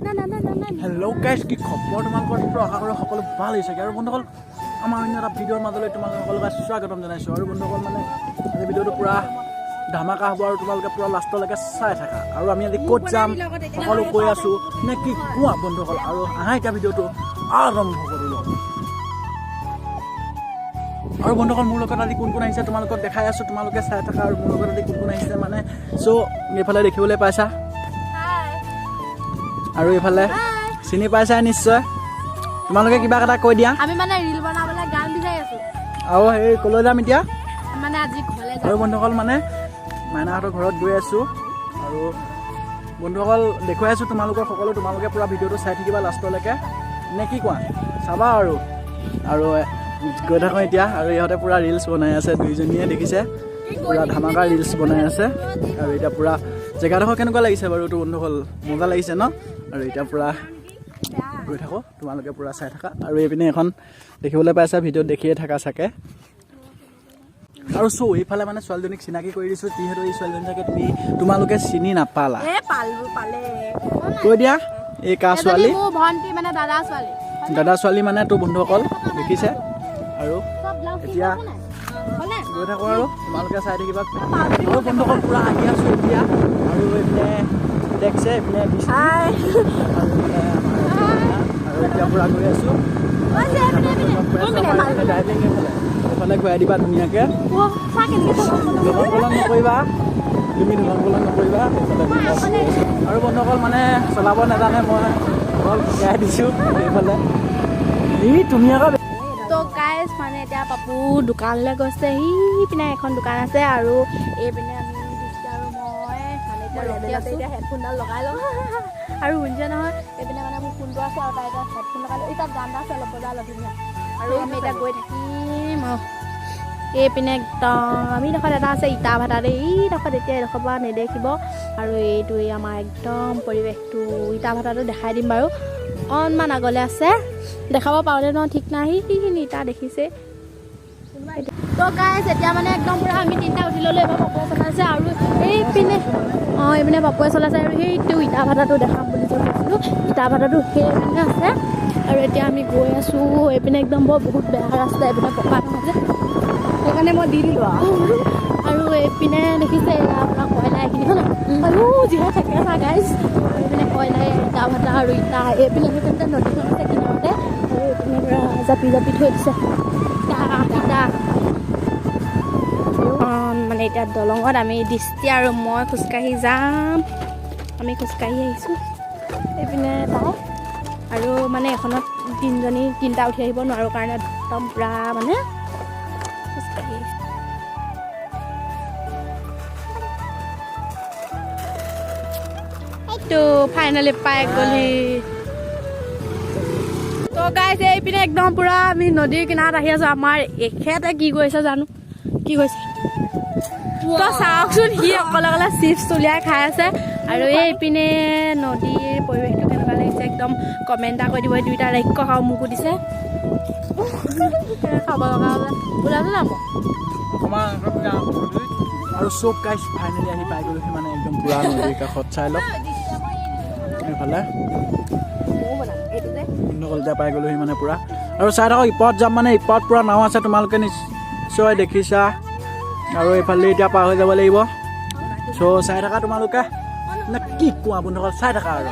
Hello' guys, কি খবৰ তোমালোকৰ? আশা কৰোঁ সকলো ভাল হৈছে আৰু বন্ধুসকল আমাৰ অন্য এটা ভিডিঅ'ৰ মাজলৈ তোমালোক সকলোকে স্বাগতম জনাইছোঁ। আৰু বন্ধুসকল মানে আজি ভিডিঅ'টো পূৰা ধামাকা হ'ব আৰু তোমালোকে পূৰা লাষ্টলৈকে চাই থাকা। আৰু আমি আজি ক'ত যাম সকলো কৈ আছোঁ নে কি কোৱা বন্ধুসকল? আৰু আহা এতিয়া ভিডিঅ'টো আৰম্ভ কৰি লওঁ। আৰু বন্ধুসকল মোৰ লগত আজি কোন কোন আহিছে তোমালোকক দেখাই আছোঁ, তোমালোকে চাই থাকা। আৰু মোৰ লগত আজি কোন কোন আহিছে মানে চ' এইফালে দেখিবলৈ পাইছা আৰু এইফালে চিনি পাইছা নিশ্চয়। তোমালোকে কিবা এটা কৈ দিয়া। আমি মানে ৰিল বনাবলৈ গান বিচাৰি আছো আৰু সেই ক'লৈ যাম এতিয়া মানে আজি ঘৰলৈ যাম। আৰু বন্ধুসকল মানে মাইনাহঁতৰ ঘৰত গৈ আছোঁ আৰু বন্ধুসকল দেখুৱাই আছোঁ তোমালোকৰ সকলো। তোমালোকে পূৰা ভিডিঅ'টো চাই থাকিবা লাষ্টলৈকে নে কি কোৱা? চাবা আৰু গৈ থাকোঁ এতিয়া। আৰু ইহঁতে পূৰা ৰিলচ বনাই আছে, দুইজনীয়ে দেখিছে পূৰা ধামাকা ৰিলচ বনাই আছে। আৰু এতিয়া পূৰা জেগাডোখৰ কেনেকুৱা লাগিছে বাৰু এইটো বন্ধুসকল? মজা লাগিছে ন? আৰু এতিয়া পূৰা গৈ থাকোঁ, তোমালোকে পূৰা চাই থাকা। আৰু এইপিনে এখন দেখিবলৈ পাইছা, ভিডিঅ'ত দেখিয়ে থাকা চাগে। আৰু এইফালে মানে ছোৱালীজনীক চিনাকি কৰি দিছোঁ, যিহেতু এই ছোৱালীজনী চাগে তোমালোকে চিনি নাপালা। কৈ দিয়া এই কা ছোৱালী? দাদা ছোৱালী মানে তোৰ বন্ধুসকল দেখিছে। আৰু এতিয়া গৈ থাকোঁ আৰু তোমালোকে চাই থাকিবা। আৰু বন্ধুসকল পূৰা আহি আছোঁ এতিয়া। আৰু এইপিনে দেখছে এইপিনে আৰু এতিয়া পূৰা গৈ আছোঁ। ড্ৰাইভিং এইফালে ঘূৰাই দিবা ধুনীয়াকৈ। ধলং পলং নকৰিবা, তুমি ধলং পলং নকৰিবা। আৰু বন্ধুসকল মানে চলাব নাজানে, মই অলপ শিকাই দিছোঁ এইফালে। ই ধুনীয়াকৈ তো গাইজ মানে এতিয়া পাপু দোকানলৈ গৈছে। পিনে এখন দোকান আছে আৰু এইপিনে আমি আৰু মই মানে এতিয়া হেডফোনডাল লগাই লওঁ। আৰু শুনিছে নহয়, এইপিনে মানে মোৰ ফোনটো আছে আৰু তাই এতিয়া হেডফোন লগাই লওঁ। এতিয়া গান আছে অলপ বজাই অলপ ধুনীয়া। আৰু আমি এতিয়া গৈ থাকিম আৰু এইপিনে একদম এইডোখৰত এটা আছে ইটা ভাটা দেই। এইডোখৰত এতিয়া এইডোখৰ পৰা নেদেখিব। আৰু এইটো আমাৰ একদম পৰিৱেশটো ইটা ভাটাটো দেখাই দিম বাৰু। অকণমান আগলৈ আছে, দেখাব পাৰোঁনে ন ঠিক নাই। সেইখিনি ইটা দেখিছে তো গাইজ। এতিয়া মানে একদম পূৰা আমি তিনিটা উঠি ল'লোঁ। এইবাৰ পাপুৱে চলাইছে আৰু এইপিনে এইপিনে পাপুৱে চলাইছে। আৰু সেইটো ইটা ভাটাটো দেখাম বুলি যে কৈছিলোঁ, ইটা ভাটাটো সেইপিনে আছে। আৰু এতিয়া আমি গৈ আছোঁ এইপিনে একদম বহুত বেয়া ৰাস্তা, এইপিনে পকা নহয় যে, সেইকাৰণে মই দি দিলোঁ আৰু এইপিনে দেখিছে আপোনাৰ কয়লা এইখিনিখন আৰু যিহে থাকে চা গাইজ। এইপিনে কয়লা ইটা ভাটা আৰু ইটা এইপিনে সেইপিনে নদীখন আছে কিনাৰতে। আৰু এইপিনে পূৰা জাপি জাপি থৈ দিছে ইটা। মানে এতিয়া দলঙত আমি দৃষ্টি আৰু মই খোজকাঢ়ি যাম। আমি খোজকাঢ়ি আহিছোঁ এইপিনে তাই। আৰু মানে এখনত তিনিটা উঠি আহিব নোৱাৰোঁ কাৰণে একদম পূৰা মানে খোজকাঢ়ি আহিছোঁ। এইটো ফাইনেলি পাই গ'লি। তো গাইজ এইপিনে একদম পূৰা আমি নদীৰ কিনাৰত আহি আছোঁ। আমাৰ এখেতে কি কৰিছে জানো, কি কৰিছে তো চাওকচোন। সি অকলে অকলে চিপছ উলিয়াই খাই আছে। আৰু এইপিনে নদীৰ পৰিৱেশটো কেনেকুৱা লাগিছে একদম কমেণ্ট এটা কৰি দিব। দুইটা ৰাক্ষ খাওঁ মোকো দিছে খাব লগা হ'লে ওলাইছে যাম আৰু চব গাইজ ফাইনেলি আহি পাই গ'লোঁ। মানে একদম পূৰা নদীৰ কাষত চাই লওক এইফালে এতিয়া পাই গ'লোহি মানে পূৰা। আৰু চাই থাকক ইপাৰত যাম মানে ইপাৰত পূৰা নাও আছে, তোমালোকে নিশ্চয় দেখিছা। আৰু এইফালে এতিয়া পাৰ হৈ যাব লাগিব। চ' চাই থাকা তোমালোকে নে কি কোৱা বন্ধুসকল? চাই থাকা আৰু